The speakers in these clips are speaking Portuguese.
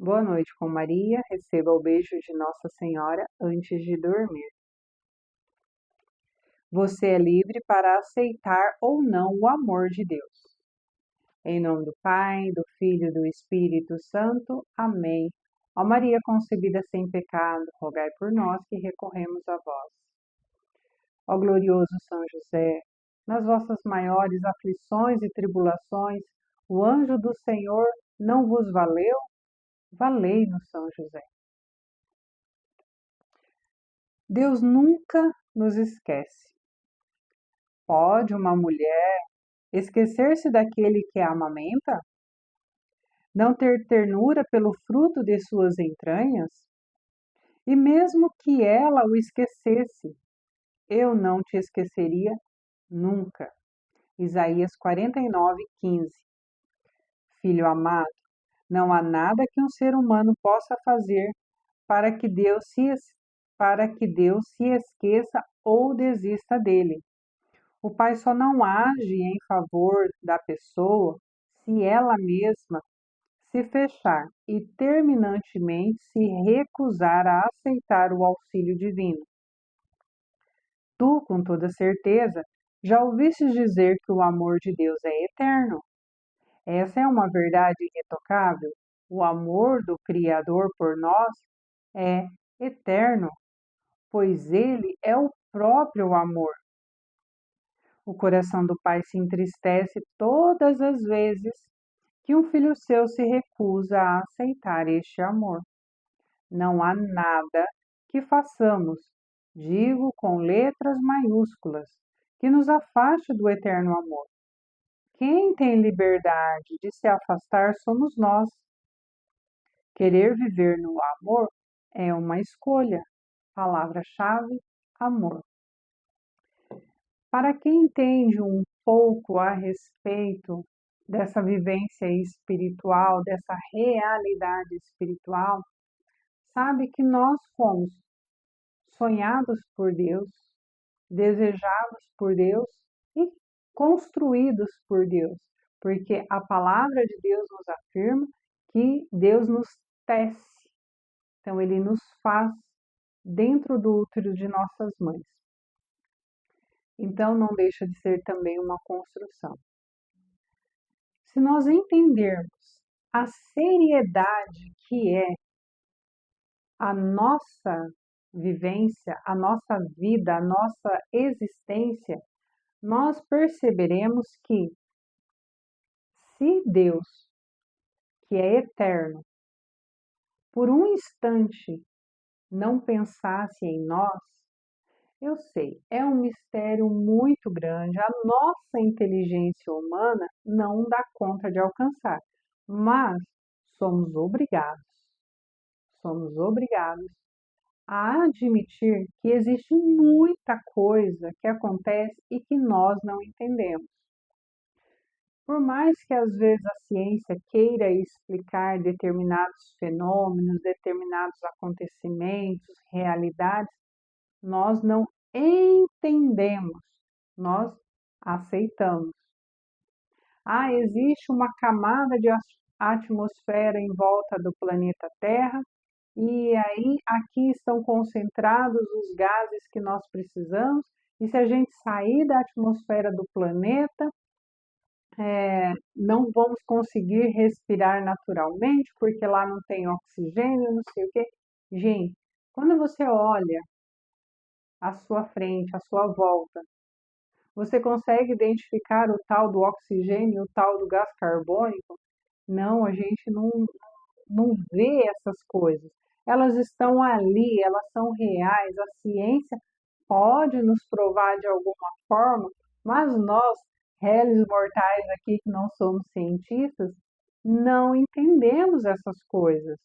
Boa noite com Maria, receba o beijo de Nossa Senhora antes de dormir. Você é livre para aceitar ou não o amor de Deus. Em nome do Pai, do Filho e do Espírito Santo. Amém. Ó Maria concebida sem pecado, rogai por nós que recorremos a vós. Ó glorioso São José, nas vossas maiores aflições e tribulações, o anjo do Senhor não vos valeu? Valei-nos, São José. Deus nunca nos esquece. Pode uma mulher esquecer-se daquele que a amamenta? Não ter ternura pelo fruto de suas entranhas? E mesmo que ela o esquecesse, eu não te esqueceria nunca. Isaías 49:15. Filho amado, não há nada que um ser humano possa fazer para que Deus se esqueça ou desista dele. O Pai só não age em favor da pessoa se ela mesma se fechar e terminantemente se recusar a aceitar o auxílio divino. Tu, com toda certeza, já ouviste dizer que o amor de Deus é eterno. Essa é uma verdade irretocável. O amor do Criador por nós é eterno, pois ele é o próprio amor. O coração do Pai se entristece todas as vezes que um filho seu se recusa a aceitar este amor. Não há nada que façamos, digo com letras maiúsculas, que nos afaste do eterno amor. Quem tem liberdade de se afastar somos nós. Querer viver no amor é uma escolha. Palavra-chave: amor. Para quem entende um pouco a respeito dessa vivência espiritual, dessa realidade espiritual, sabe que nós fomos sonhados por Deus, desejados por Deus e construídos por Deus, porque a palavra de Deus nos afirma que Deus nos tece, então Ele nos faz dentro do útero de nossas mães. Então não deixa de ser também uma construção. Se nós entendermos a seriedade que é a nossa vivência, a nossa vida, a nossa existência, nós perceberemos que se Deus, que é eterno, por um instante não pensasse em nós, eu sei, é um mistério muito grande, a nossa inteligência humana não dá conta de alcançar, mas somos obrigados a admitir que existe muita coisa que acontece e que nós não entendemos. Por mais que às vezes a ciência queira explicar determinados fenômenos, determinados acontecimentos, realidades, nós não entendemos, nós aceitamos. Existe uma camada de atmosfera em volta do planeta Terra e aí aqui estão concentrados os gases que nós precisamos, e se a gente sair da atmosfera do planeta, não vamos conseguir respirar naturalmente, porque lá não tem oxigênio, não sei o quê. Gente, quando você olha à sua frente, à sua volta, você consegue identificar o tal do oxigênio, o tal do gás carbônico? Não, a gente não vê essas coisas. Elas estão ali, elas são reais. A ciência pode nos provar de alguma forma, mas nós, réis mortais aqui que não somos cientistas, não entendemos essas coisas.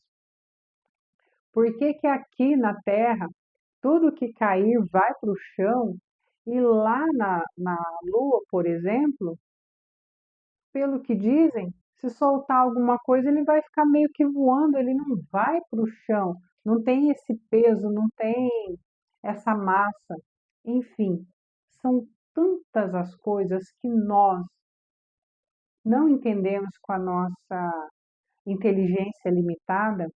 Por que que aqui na Terra tudo que cair vai para o chão e lá na Lua, por exemplo, pelo que dizem, se soltar alguma coisa, ele vai ficar meio que voando, ele não vai para o chão, não tem esse peso, não tem essa massa. Enfim, são tantas as coisas que nós não entendemos com a nossa inteligência limitada,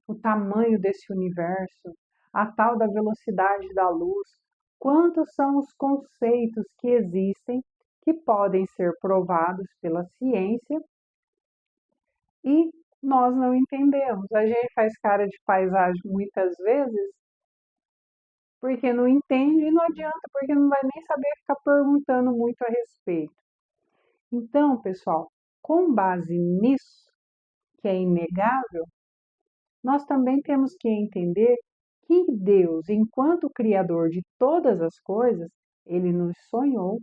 o tamanho desse universo, a tal da velocidade da luz, quantos são os conceitos que existem que podem ser provados pela ciência e nós não entendemos. A gente faz cara de paisagem muitas vezes porque não entende e não adianta, porque não vai nem saber ficar perguntando muito a respeito. Então, pessoal, com base nisso, que é inegável, nós também temos que entender que Deus, enquanto Criador de todas as coisas, ele nos sonhou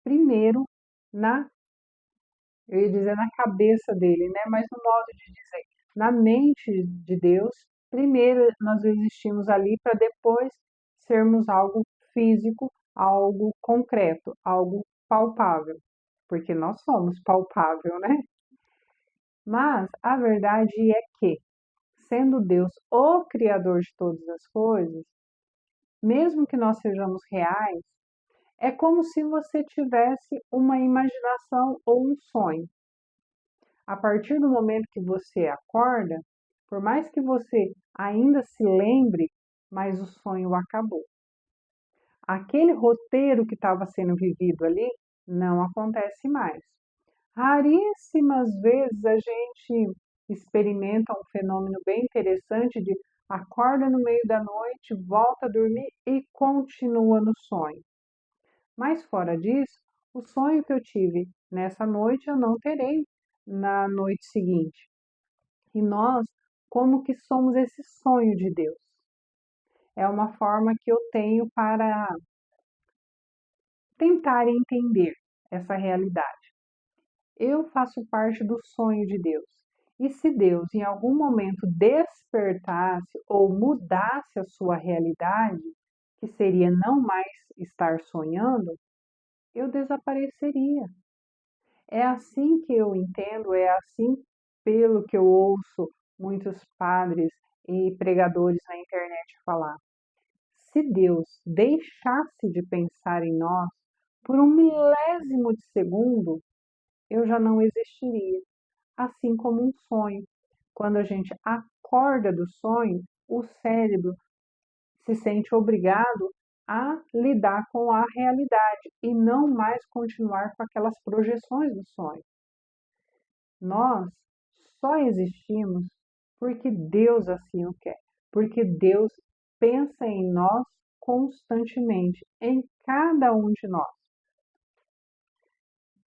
primeiro na, eu ia dizer na cabeça dele, né? Mas no modo de dizer, na mente de Deus, primeiro nós existimos ali para depois sermos algo físico, algo concreto, algo palpável, porque nós somos palpável, né? Mas a verdade é que, sendo Deus o Criador de todas as coisas, mesmo que nós sejamos reais, é como se você tivesse uma imaginação ou um sonho. A partir do momento que você acorda, por mais que você ainda se lembre, mas o sonho acabou. Aquele roteiro que estava sendo vivido ali não acontece mais. Raríssimas vezes a gente experimenta um fenômeno bem interessante de acorda no meio da noite, volta a dormir e continua no sonho. Mas fora disso, o sonho que eu tive nessa noite eu não terei na noite seguinte. E nós, como que somos esse sonho de Deus? É uma forma que eu tenho para tentar entender essa realidade. Eu faço parte do sonho de Deus. E se Deus em algum momento despertasse ou mudasse a sua realidade, que seria não mais estar sonhando, eu desapareceria. É assim que eu entendo, é assim pelo que eu ouço muitos padres e pregadores na internet falar. Se Deus deixasse de pensar em nós por um milésimo de segundo, eu já não existiria. Assim como um sonho. Quando a gente acorda do sonho, o cérebro se sente obrigado a lidar com a realidade e não mais continuar com aquelas projeções do sonho. Nós só existimos porque Deus assim o quer, porque Deus pensa em nós constantemente, em cada um de nós.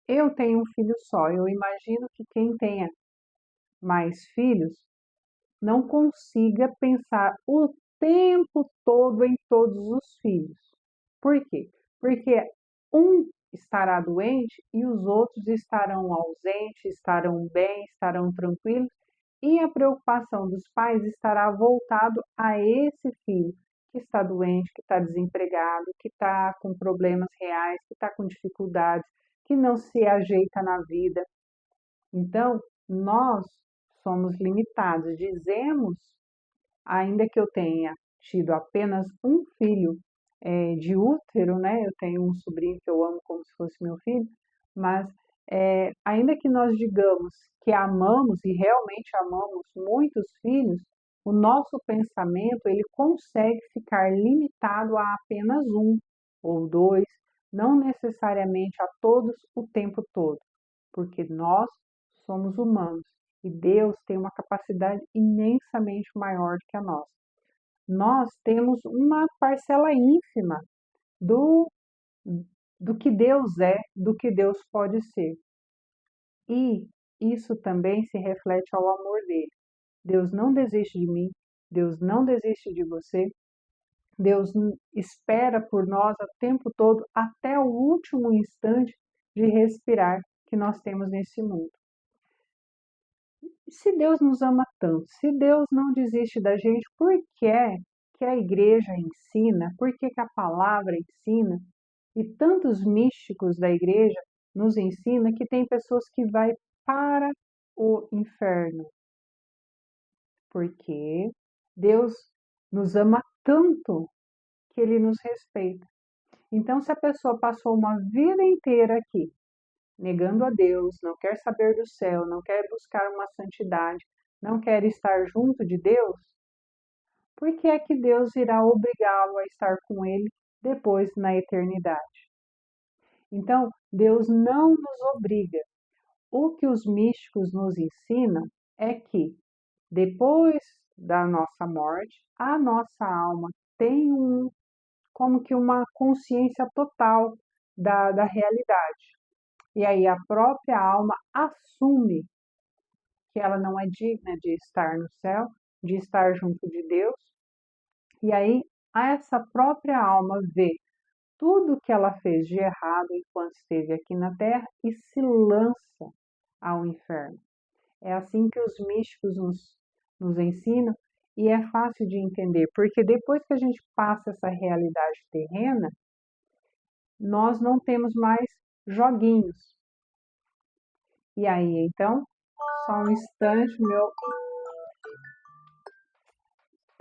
Eu tenho um filho só, eu imagino que quem tenha mais filhos não consiga pensar o tempo todo em todos os filhos. Por quê? Porque um estará doente e os outros estarão ausentes, estarão bem, estarão tranquilos, e a preocupação dos pais estará voltado a esse filho que está doente, que está desempregado, que está com problemas reais, que está com dificuldades, que não se ajeita na vida. Então, nós somos limitados. Dizemos, ainda que eu tenha tido apenas um filho de útero, né? Eu tenho um sobrinho que eu amo como se fosse meu filho, mas ainda que nós digamos que amamos e realmente amamos muitos filhos, o nosso pensamento ele consegue ficar limitado a apenas um ou dois, não necessariamente a todos o tempo todo, porque nós somos humanos e Deus tem uma capacidade imensamente maior que a nossa. Nós temos uma parcela ínfima do, do que Deus é, do que Deus pode ser. E isso também se reflete ao amor dele. Deus não desiste de mim, Deus não desiste de você, Deus espera por nós o tempo todo, até o último instante de respirar que nós temos nesse mundo. Se Deus nos ama tanto, se Deus não desiste da gente, por que é que a igreja ensina, por que que a palavra ensina, e tantos místicos da igreja nos ensina que tem pessoas que vai para o inferno? Porque Deus nos ama tanto que ele nos respeita. Então, se a pessoa passou uma vida inteira aqui negando a Deus, não quer saber do céu, não quer buscar uma santidade, não quer estar junto de Deus, por que é que Deus irá obrigá-lo a estar com ele depois na eternidade? Então, Deus não nos obriga. O que os místicos nos ensinam é que depois da nossa morte, a nossa alma tem como que uma consciência total da realidade. E aí a própria alma assume que ela não é digna de estar no céu, de estar junto de Deus. E aí essa própria alma vê tudo que ela fez de errado enquanto esteve aqui na Terra e se lança ao inferno. É assim que os místicos nos ensinam e é fácil de entender, porque depois que a gente passa essa realidade terrena, nós não temos mais joguinhos. E aí, então, só um instante,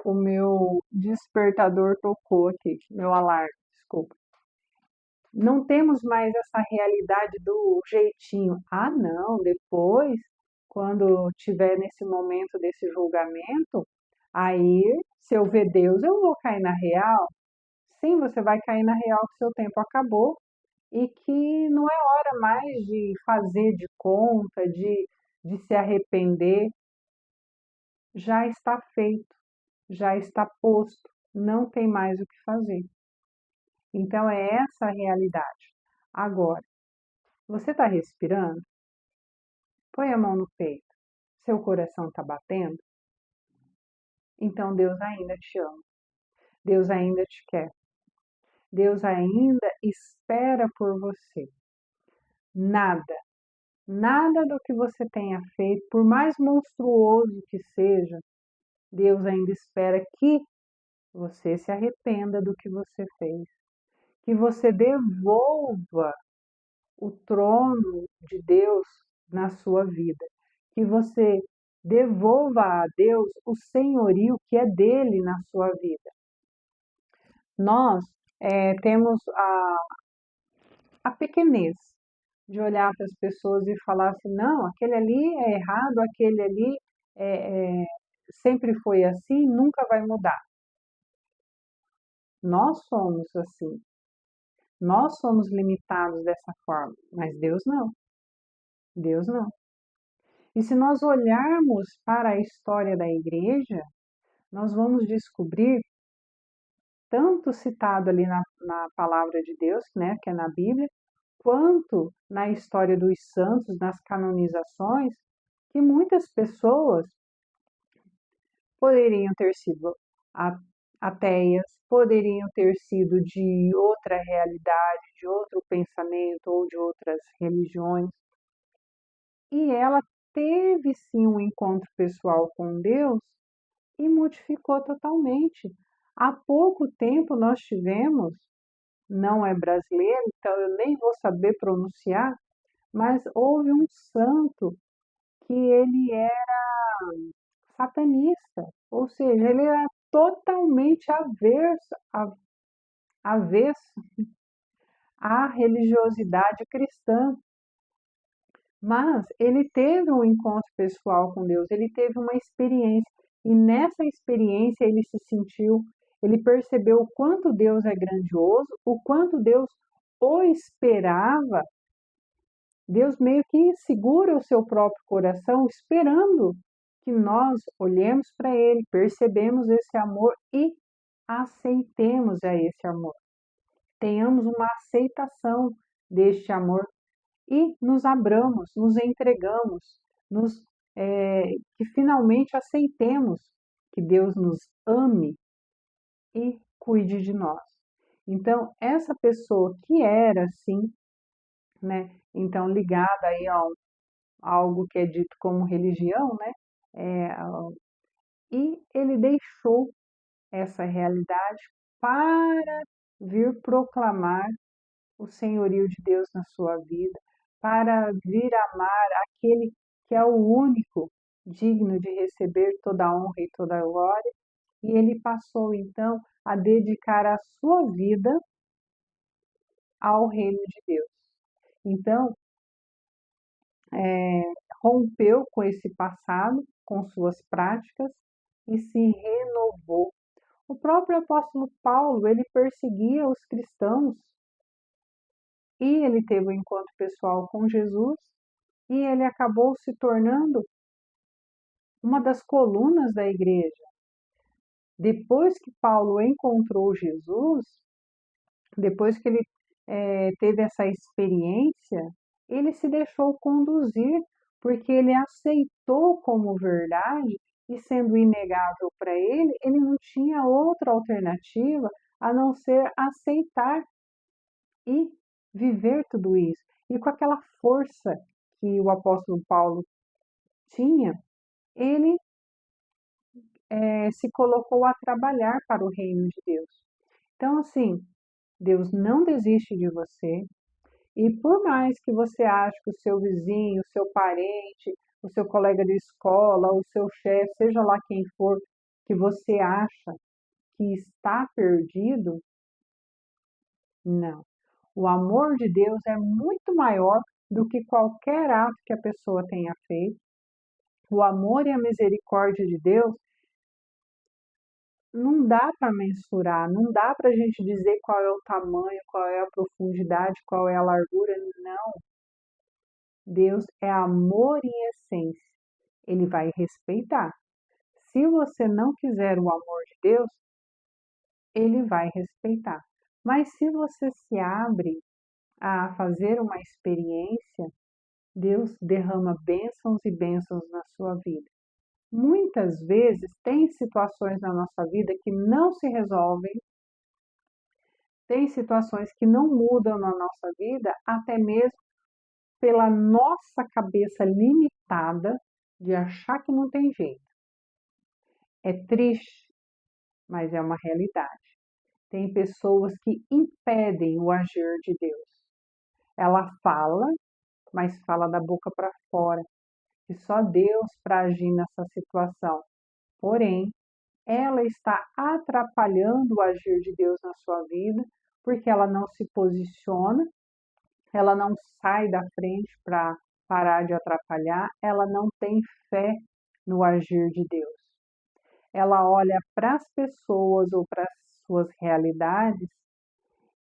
o meu despertador tocou aqui, meu alarme, desculpa. Não temos mais essa realidade do jeitinho. Ah, não, depois, quando tiver nesse momento desse julgamento, aí, se eu ver Deus, eu vou cair na real. Sim, você vai cair na real que seu tempo acabou e que não é hora mais de fazer de conta, de se arrepender. Já está feito, já está posto, não tem mais o que fazer. Então, é essa a realidade. Agora, você está respirando? Põe a mão no peito. Seu coração está batendo? Então Deus ainda te ama. Deus ainda te quer. Deus ainda espera por você. Nada, nada do que você tenha feito, por mais monstruoso que seja, Deus ainda espera que você se arrependa do que você fez. Que você devolva o trono de Deus na sua vida, que você devolva a Deus o senhorio que é dele na sua vida. Nós temos a pequenez de olhar para as pessoas e falar assim, não, aquele ali é errado, aquele ali sempre foi assim, nunca vai mudar. Nós somos assim, nós somos limitados dessa forma, mas Deus não, Deus não. E se nós olharmos para a história da igreja, nós vamos descobrir, tanto citado ali na palavra de Deus, né, que é na Bíblia, quanto na história dos santos, nas canonizações, que muitas pessoas poderiam ter sido ateias, poderiam ter sido de outra realidade, de outro pensamento ou de outras religiões. E ela teve sim um encontro pessoal com Deus e modificou totalmente. Há pouco tempo nós tivemos, não é brasileiro, então eu nem vou saber pronunciar, mas houve um santo que ele era satanista, ou seja, ele era totalmente avesso à religiosidade cristã. Mas ele teve um encontro pessoal com Deus, ele teve uma experiência, e nessa experiência ele se sentiu, ele percebeu o quanto Deus é grandioso, o quanto Deus o esperava. Deus meio que segura o seu próprio coração, esperando que nós olhemos para ele, percebemos esse amor e aceitemos a esse amor. Tenhamos uma aceitação deste amor e nos abramos, nos entregamos, que finalmente aceitemos que Deus nos ame e cuide de nós. Então, essa pessoa que era assim, né, então ligada aí a algo que é dito como religião, né, é, e ele deixou essa realidade para vir proclamar o senhorio de Deus na sua vida, para vir amar aquele que é o único digno de receber toda a honra e toda a glória, e ele passou então a dedicar a sua vida ao reino de Deus. Então, rompeu com esse passado, com suas práticas e se renovou. O próprio apóstolo Paulo, ele perseguia os cristãos e ele teve um encontro pessoal com Jesus e ele acabou se tornando uma das colunas da igreja. Depois que Paulo encontrou Jesus, depois que ele teve essa experiência, ele se deixou conduzir, porque ele aceitou como verdade, e sendo inegável para ele, ele não tinha outra alternativa a não ser aceitar e viver tudo isso. E com aquela força que o apóstolo Paulo tinha, ele se colocou a trabalhar para o reino de Deus. Então, assim, Deus não desiste de você, e por mais que você ache que o seu vizinho, o seu parente, o seu colega de escola, o seu chefe, seja lá quem for, que você acha que está perdido, não. O amor de Deus é muito maior do que qualquer ato que a pessoa tenha feito. O amor e a misericórdia de Deus não dá para mensurar, não dá para a gente dizer qual é o tamanho, qual é a profundidade, qual é a largura. Não. Deus é amor em essência. Ele vai respeitar. Se você não quiser o amor de Deus, ele vai respeitar. Mas se você se abre a fazer uma experiência, Deus derrama bênçãos e bênçãos na sua vida. Muitas vezes tem situações na nossa vida que não se resolvem, tem situações que não mudam na nossa vida, até mesmo pela nossa cabeça limitada de achar que não tem jeito. É triste, mas é uma realidade. Tem pessoas que impedem o agir de Deus. Ela fala, mas fala da boca para fora, que só Deus para agir nessa situação. Porém, ela está atrapalhando o agir de Deus na sua vida, porque ela não se posiciona, ela não sai da frente para parar de atrapalhar, ela não tem fé no agir de Deus. Ela olha para as pessoas ou para as suas realidades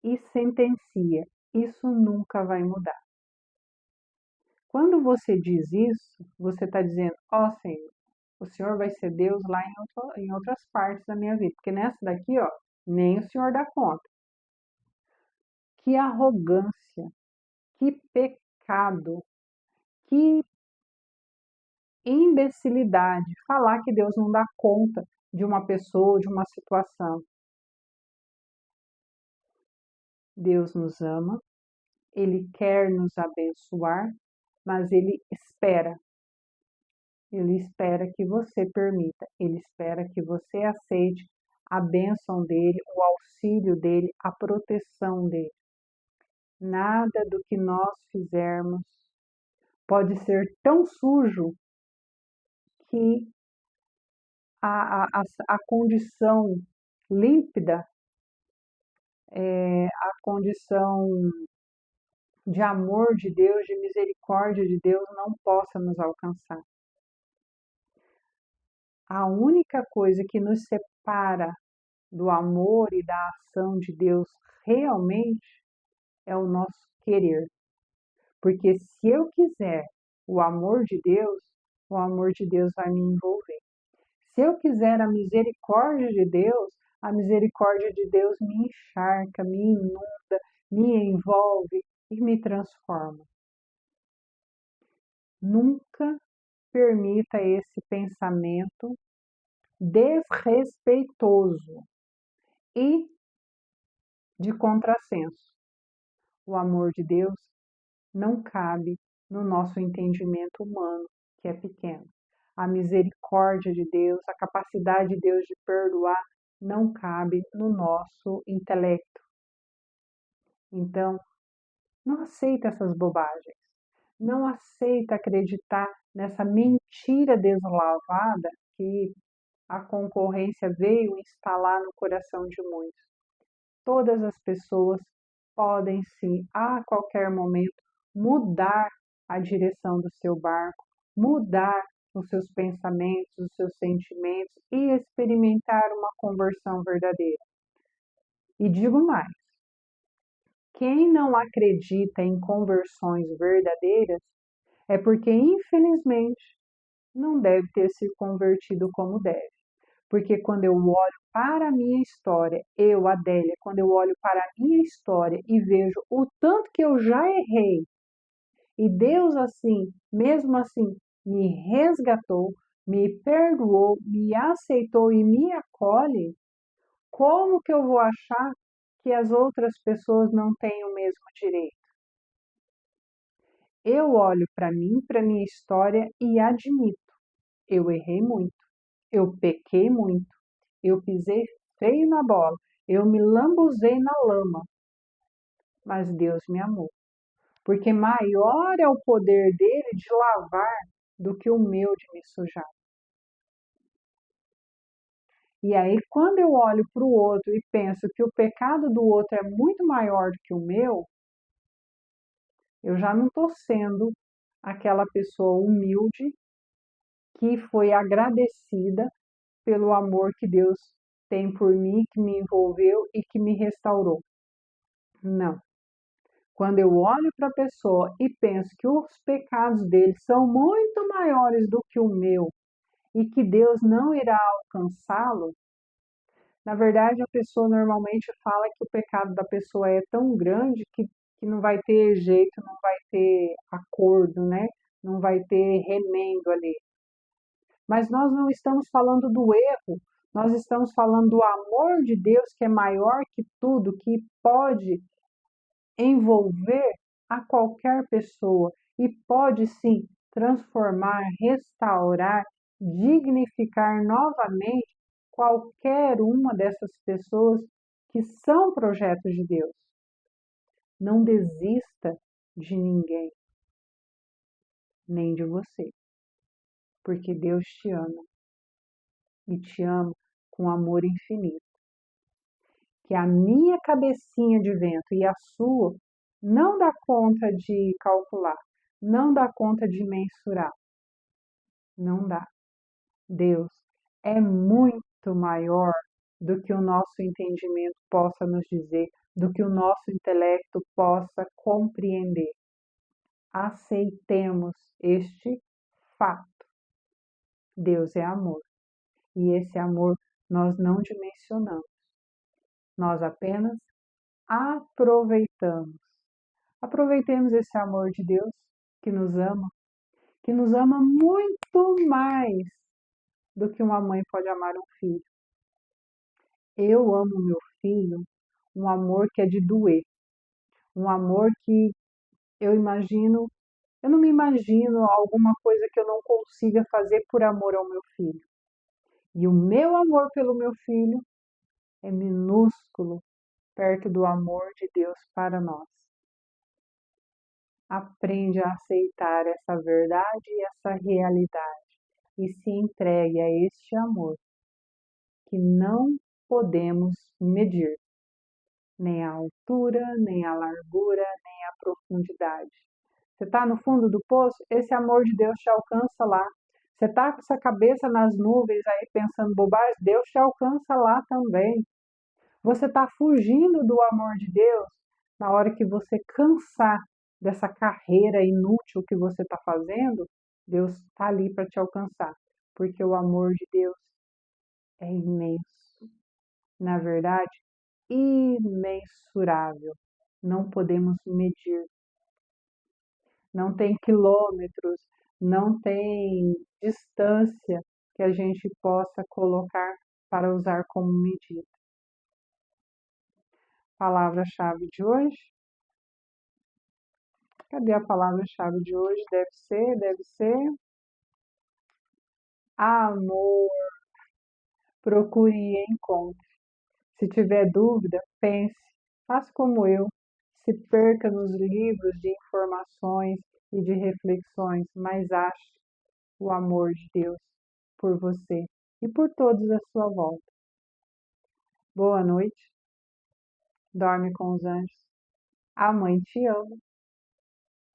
e sentencia: isso nunca vai mudar. Quando você diz isso, você está dizendo: ó Senhor, o Senhor vai ser Deus lá em outras partes da minha vida, porque nessa daqui, ó, nem o Senhor dá conta. Que arrogância, que pecado, que imbecilidade falar que Deus não dá conta de uma pessoa, de uma situação. Deus nos ama, Ele quer nos abençoar, mas Ele espera que você permita, Ele espera que você aceite a bênção dEle, o auxílio dEle, a proteção dEle. Nada do que nós fizermos pode ser tão sujo que a condição límpida, a condição de amor de Deus, de misericórdia de Deus não possa nos alcançar. A única coisa que nos separa do amor e da ação de Deus realmente é o nosso querer. Porque se eu quiser o amor de Deus vai me envolver. Se eu quiser a misericórdia de Deus me encharca, me inunda, me envolve e me transforma. Nunca permita esse pensamento desrespeitoso e de contrassenso. O amor de Deus não cabe no nosso entendimento humano, que é pequeno. A misericórdia de Deus, a capacidade de Deus de perdoar, não cabe no nosso intelecto. Então, não aceita essas bobagens. Não aceita acreditar nessa mentira deslavada que a concorrência veio instalar no coração de muitos. Todas as pessoas podem sim, a qualquer momento, mudar a direção do seu barco, mudar os seus pensamentos, os seus sentimentos e experimentar uma conversão verdadeira. E digo mais, quem não acredita em conversões verdadeiras é porque, infelizmente, não deve ter se convertido como deve. Porque quando eu olho para a minha história, eu, Adélia, quando eu olho para a minha história e vejo o tanto que eu já errei, e Deus assim, mesmo assim, me resgatou, me perdoou, me aceitou e me acolhe, como que eu vou achar que as outras pessoas não têm o mesmo direito? Eu olho para mim, para minha história e admito, eu errei muito, eu pequei muito, eu pisei feio na bola, eu me lambuzei na lama, mas Deus me amou, porque maior é o poder dele de lavar do que o meu de me sujar. E aí, quando eu olho para o outro e penso que o pecado do outro é muito maior do que o meu, eu já não estou sendo aquela pessoa humilde que foi agradecida pelo amor que Deus tem por mim, que me envolveu e que me restaurou. Não. Quando eu olho para a pessoa e penso que os pecados dele são muito maiores do que o meu e que Deus não irá alcançá-lo, na verdade a pessoa normalmente fala que o pecado da pessoa é tão grande que não vai ter jeito, não vai ter acordo, né? Não vai ter remendo ali. Mas nós não estamos falando do erro, nós estamos falando do amor de Deus que é maior que tudo, que pode envolver a qualquer pessoa e pode sim transformar, restaurar, dignificar novamente qualquer uma dessas pessoas que são projetos de Deus. Não desista de ninguém, nem de você, porque Deus te ama e te ama com amor infinito. Que a minha cabecinha de vento e a sua não dá conta de calcular, não dá conta de mensurar, não dá. Deus é muito maior do que o nosso entendimento possa nos dizer, do que o nosso intelecto possa compreender. Aceitemos este fato. Deus é amor. E esse amor nós não dimensionamos. Nós apenas aproveitamos. Aproveitemos esse amor de Deus que nos ama muito mais do que uma mãe pode amar um filho. Eu amo meu filho, um amor que é de doer, um amor que eu imagino, eu não me imagino alguma coisa que eu não consiga fazer por amor ao meu filho. E o meu amor pelo meu filho é minúsculo perto do amor de Deus para nós. Aprende a aceitar essa verdade e essa realidade e se entregue a este amor que não podemos medir, nem a altura, nem a largura, nem a profundidade. Você está no fundo do poço? Esse amor de Deus te alcança lá. Você está com essa cabeça nas nuvens aí pensando bobagem? Deus te alcança lá também. Você está fugindo do amor de Deus? Na hora que você cansar dessa carreira inútil que você está fazendo, Deus está ali para te alcançar, porque o amor de Deus é imenso. Na verdade, imensurável. Não podemos medir. Não tem quilômetros, não tem distância que a gente possa colocar para usar como medida. Palavra-chave de hoje. Cadê a palavra-chave de hoje? Deve ser amor. Procure e encontre. Se tiver dúvida, pense, faça como eu, se perca nos livros de informações e de reflexões, mas ache o amor de Deus por você e por todos à sua volta. Boa noite, dorme com os anjos. A mãe te ama.